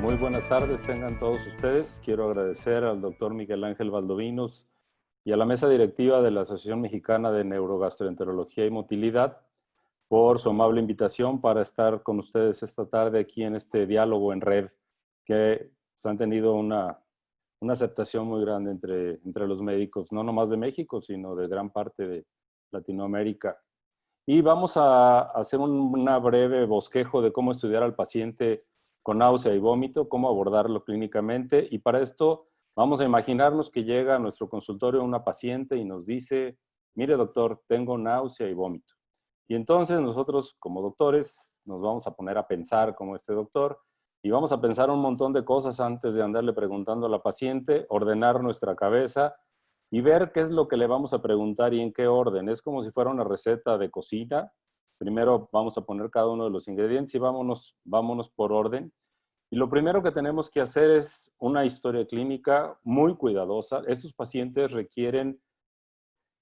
Muy buenas tardes, tengan todos ustedes. Quiero agradecer al doctor Miguel Ángel Valdovinos y a la mesa directiva de la Asociación Mexicana de Neurogastroenterología y Motilidad por su amable invitación para estar con ustedes esta tarde aquí en este diálogo en red que pues, han tenido una aceptación muy grande entre los médicos, no nomás de México, sino de gran parte de Latinoamérica. Y vamos a hacer una breve bosquejo de cómo estudiar al paciente con náusea y vómito, cómo abordarlo clínicamente. Y para esto vamos a imaginarnos que llega a nuestro consultorio una paciente y nos dice, mire doctor, tengo náusea y vómito. Y entonces nosotros como doctores nos vamos a poner a pensar como este doctor y vamos a pensar un montón de cosas antes de andarle preguntando a la paciente, ordenar nuestra cabeza y ver qué es lo que le vamos a preguntar y en qué orden. Es como si fuera una receta de cocina. Primero vamos a poner cada uno de los ingredientes y vámonos por orden. Y lo primero que tenemos que hacer es una historia clínica muy cuidadosa. Estos pacientes requieren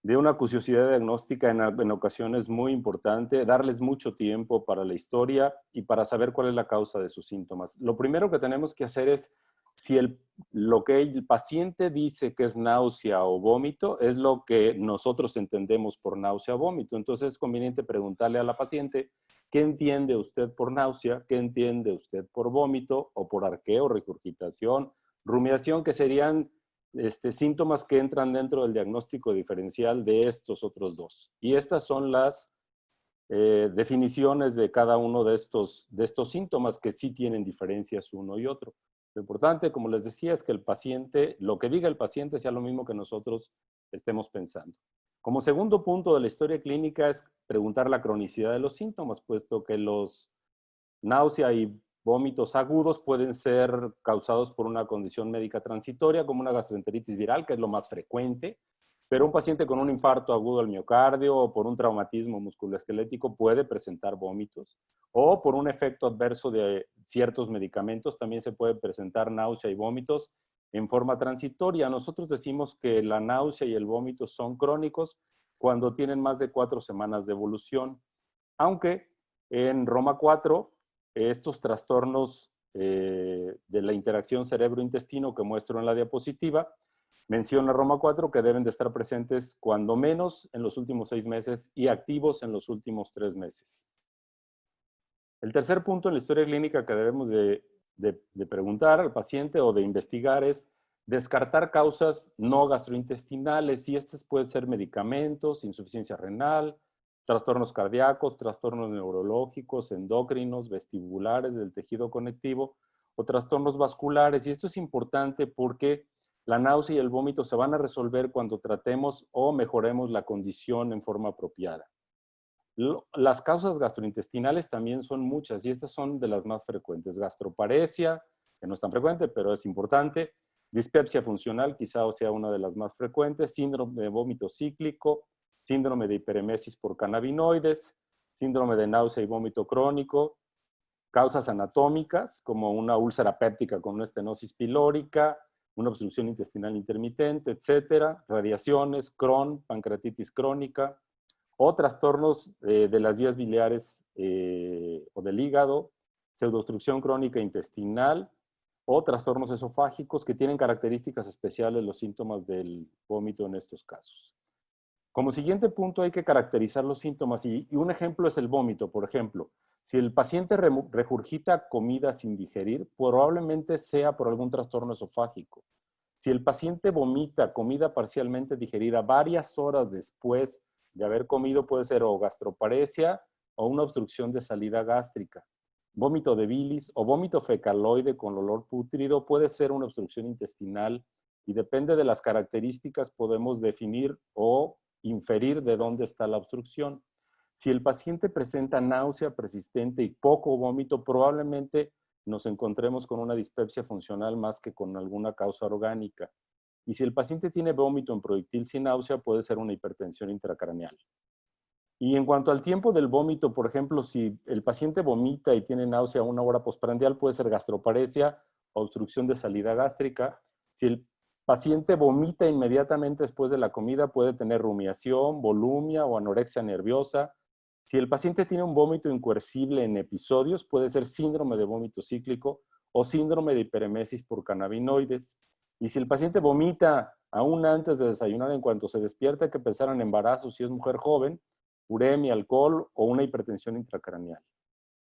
de una acuciosidad diagnóstica en ocasiones muy importante, darles mucho tiempo para la historia y para saber cuál es la causa de sus síntomas. Lo primero que tenemos que hacer es, si lo que el paciente dice que es náusea o vómito, es lo que nosotros entendemos por náusea o vómito. Entonces es conveniente preguntarle a la paciente, ¿qué entiende usted por náusea? ¿Qué entiende usted por vómito? O por arqueo, regurgitación, rumiación, que serían síntomas que entran dentro del diagnóstico diferencial de estos otros dos. Y estas son las definiciones de cada uno de estos síntomas que sí tienen diferencias uno y otro. Lo importante, como les decía, es que el paciente, lo que diga el paciente sea lo mismo que nosotros estemos pensando. Como segundo punto de la historia clínica es preguntar la cronicidad de los síntomas, puesto que los náusea y vómitos agudos pueden ser causados por una condición médica transitoria, como una gastroenteritis viral, que es lo más frecuente, pero un paciente con un infarto agudo al miocardio o por un traumatismo musculoesquelético puede presentar vómitos, o por un efecto adverso de ciertos medicamentos también se puede presentar náusea y vómitos en forma transitoria. Nosotros decimos que la náusea y el vómito son crónicos cuando tienen más de 4 semanas de evolución, aunque en Roma 4 estos trastornos de la interacción cerebro-intestino que muestro en la diapositiva, menciona Roma 4 que deben de estar presentes cuando menos en los últimos 6 meses y activos en los últimos 3 meses. El tercer punto en la historia clínica que debemos de preguntar al paciente o de investigar es descartar causas no gastrointestinales, y estas pueden ser medicamentos, insuficiencia renal, trastornos cardíacos, trastornos neurológicos, endocrinos, vestibulares del tejido conectivo o trastornos vasculares. Y esto es importante porque la náusea y el vómito se van a resolver cuando tratemos o mejoremos la condición en forma apropiada. Las causas gastrointestinales también son muchas y estas son de las más frecuentes. Gastroparesia, que no es tan frecuente, pero es importante. Dispepsia funcional, quizá sea una de las más frecuentes. Síndrome de vómito cíclico, síndrome de hiperemesis por cannabinoides, síndrome de náusea y vómito crónico, causas anatómicas como una úlcera péptica con una estenosis pilórica, una obstrucción intestinal intermitente, etcétera, radiaciones, Crohn, pancreatitis crónica, o trastornos de las vías biliares o del hígado, pseudoobstrucción crónica intestinal o trastornos esofágicos que tienen características especiales los síntomas del vómito en estos casos. Como siguiente punto hay que caracterizar los síntomas y un ejemplo es el vómito. Por ejemplo, si el paciente regurgita comida sin digerir, probablemente sea por algún trastorno esofágico. Si el paciente vomita comida parcialmente digerida varias horas después de haber comido, puede ser o gastroparesia o una obstrucción de salida gástrica. Vómito de bilis o vómito fecaloide con olor pútrido puede ser una obstrucción intestinal y depende de las características podemos definir o inferir de dónde está la obstrucción. Si el paciente presenta náusea persistente y poco vómito, probablemente nos encontremos con una dispepsia funcional más que con alguna causa orgánica. Y si el paciente tiene vómito en proyectil sin náusea, puede ser una hipertensión intracraneal. Y en cuanto al tiempo del vómito, por ejemplo, si el paciente vomita y tiene náusea 1 hora postprandial, puede ser gastroparesia o obstrucción de salida gástrica. Si el paciente vomita inmediatamente después de la comida, puede tener rumiación, volumia o anorexia nerviosa. Si el paciente tiene un vómito incoercible en episodios, puede ser síndrome de vómito cíclico o síndrome de hiperemesis por cannabinoides. Y si el paciente vomita aún antes de desayunar, en cuanto se despierta, hay que pensar en embarazo si es mujer joven, uremia, alcohol o una hipertensión intracraneal.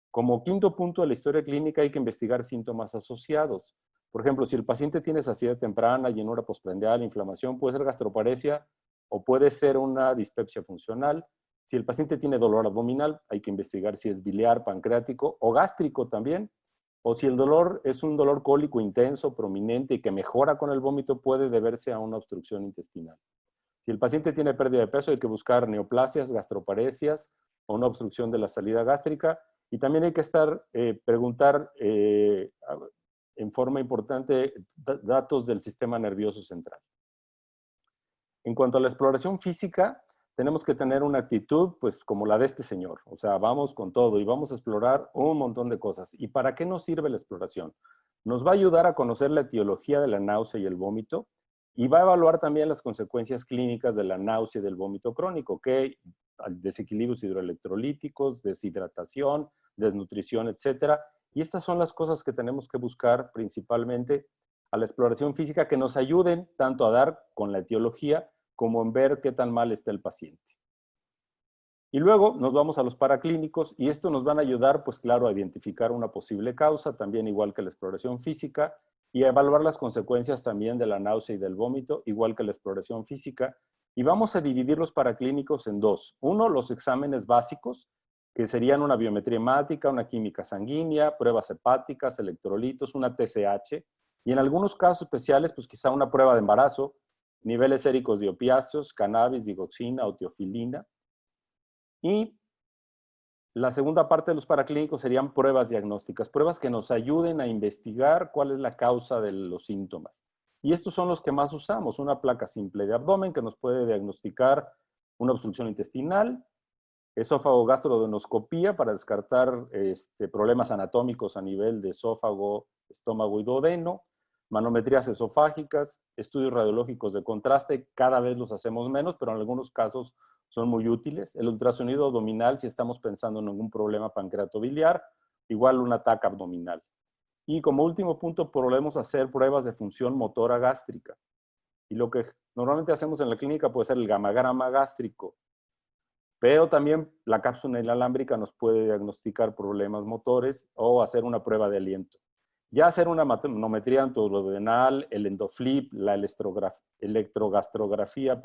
Como quinto punto de la historia clínica hay que investigar síntomas asociados. Por ejemplo, si el paciente tiene saciedad temprana, llenura postprandial, inflamación, puede ser gastroparesia o puede ser una dispepsia funcional. Si el paciente tiene dolor abdominal, hay que investigar si es biliar, pancreático o gástrico también. O si el dolor es un dolor cólico intenso, prominente y que mejora con el vómito, puede deberse a una obstrucción intestinal. Si el paciente tiene pérdida de peso, hay que buscar neoplasias, gastroparesias o una obstrucción de la salida gástrica. Y también hay que preguntar en forma importante datos del sistema nervioso central. En cuanto a la exploración física, tenemos que tener una actitud pues como la de este señor. O sea, vamos con todo y vamos a explorar un montón de cosas. ¿Y para qué nos sirve la exploración? Nos va a ayudar a conocer la etiología de la náusea y el vómito y va a evaluar también las consecuencias clínicas de la náusea y del vómito crónico, que desequilibrios hidroelectrolíticos, deshidratación, desnutrición, etcétera. Y estas son las cosas que tenemos que buscar principalmente a la exploración física que nos ayuden tanto a dar con la etiología como en ver qué tan mal está el paciente. Y luego nos vamos a los paraclínicos y esto nos van a ayudar, pues claro, a identificar una posible causa, también igual que la exploración física, y a evaluar las consecuencias también de la náusea y del vómito, igual que la exploración física. Y vamos a dividir los paraclínicos en dos. Uno, los exámenes básicos, que serían una biometría hemática, una química sanguínea, pruebas hepáticas, electrolitos, una TSH, y en algunos casos especiales, pues quizá una prueba de embarazo, niveles séricos de opiáceos, cannabis, digoxina o teofilina. Y la segunda parte de los paraclínicos serían pruebas diagnósticas, pruebas que nos ayuden a investigar cuál es la causa de los síntomas. Y estos son los que más usamos, una placa simple de abdomen que nos puede diagnosticar una obstrucción intestinal, esófago gastroduodenoscopía para descartar problemas anatómicos a nivel de esófago, estómago y duodeno, manometrías esofágicas, estudios radiológicos de contraste, cada vez los hacemos menos, pero en algunos casos son muy útiles. El ultrasonido abdominal, si estamos pensando en algún problema pancreatobiliar, igual una TAC abdominal. Y como último punto, podemos hacer pruebas de función motora gástrica. Y lo que normalmente hacemos en la clínica puede ser el gamagrama gástrico, pero también la cápsula inalámbrica nos puede diagnosticar problemas motores o hacer una prueba de aliento. Ya hacer una manometría antoduodenal, el endoflip, la electrogastrografía,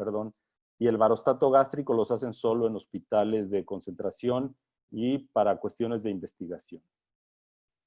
y el barostato gástrico los hacen solo en hospitales de concentración y para cuestiones de investigación.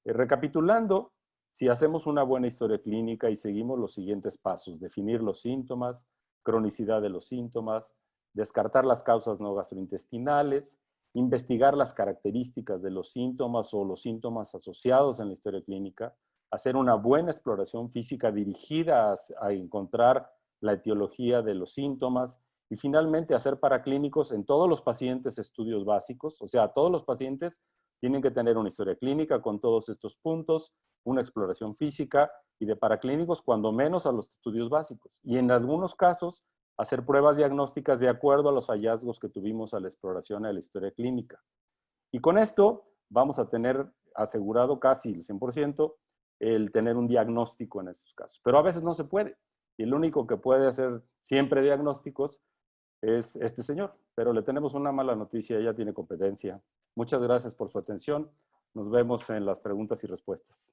Recapitulando, si hacemos una buena historia clínica y seguimos los siguientes pasos, definir los síntomas, cronicidad de los síntomas, descartar las causas no gastrointestinales, investigar las características de los síntomas o los síntomas asociados en la historia clínica, hacer una buena exploración física dirigida a encontrar la etiología de los síntomas y finalmente hacer paraclínicos en todos los pacientes estudios básicos, o sea, todos los pacientes tienen que tener una historia clínica con todos estos puntos, una exploración física y de paraclínicos cuando menos a los estudios básicos. Y en algunos casos, hacer pruebas diagnósticas de acuerdo a los hallazgos que tuvimos a la exploración de la historia clínica. Y con esto vamos a tener asegurado casi el 100% el tener un diagnóstico en estos casos. Pero a veces no se puede. Y el único que puede hacer siempre diagnósticos es este señor. Pero le tenemos una mala noticia, ella tiene competencia. Muchas gracias por su atención. Nos vemos en las preguntas y respuestas.